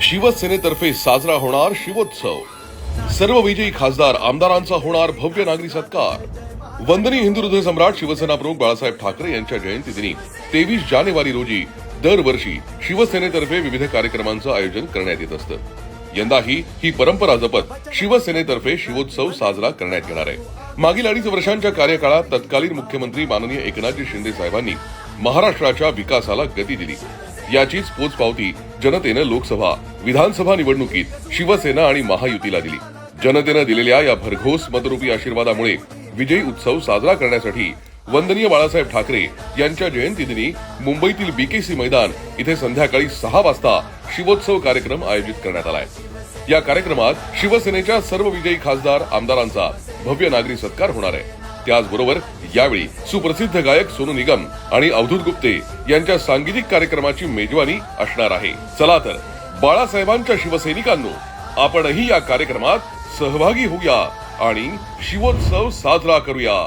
शिवसेनेतर्फे साजरा होणार शिवोत्सव। सर्व विजयी खासदार आमदारांचा होणार भव्य नागरी सत्कार। वंदनीय हिंदू हृदय सम्राट शिवसेना प्रमुख बाळासाहेब ठाकरे यांच्या जयंतीदिनी 23 जानेवारी रोजी दरवर्षी शिवसेनेतर्फे विविध कार्यक्रमांचं आयोजन करण्यात येत असतं। यंदाही ही परंपरा जपत शिवसेनेतर्फे शिवोत्सव साजरा करण्यात येणार आहे। मागील 2.5 वर्षांच्या कार्यकाळात तत्कालीन मुख्यमंत्री माननीय एकनाथजी शिंदे साहेबांनी महाराष्ट्राच्या विकासाला गती दिली। याचीच पोचपावती जनतेनं लोकसभा विधानसभा निवडणुकीत शिवसेना आणि महायुतीला दिली। जनतेनं दिलेल्या या भरघोस मतरूपी आशीर्वादामुळे विजयी उत्सव साजरा करण्यासाठी वंदनीय बाळासाहेब ठाकरे यांच्या जयंतीदिनी मुंबईतील बीकेसी मैदान इथे संध्याकाळी 6 वाजता शिवोत्सव कार्यक्रम आयोजित करण्यात आलाय। या कार्यक्रमात शिवसेनेच्या सर्व विजयी खासदार आमदारांचा भव्य नागरी सत्कार होणार आहे। त्याचबरोबर यावेळी सुप्रसिद्ध गायक सोनू निगम आणि अवधूत गुप्ते यांच्या सांगीतिक कार्यक्रमाची मेजवानी असणार आहे। चला तर बाळासाहेबांच्या शिवसैनिकांनो, आपणही या कार्यक्रमात सहभागी होऊया आणि शिवोत्सव साजरा करूया।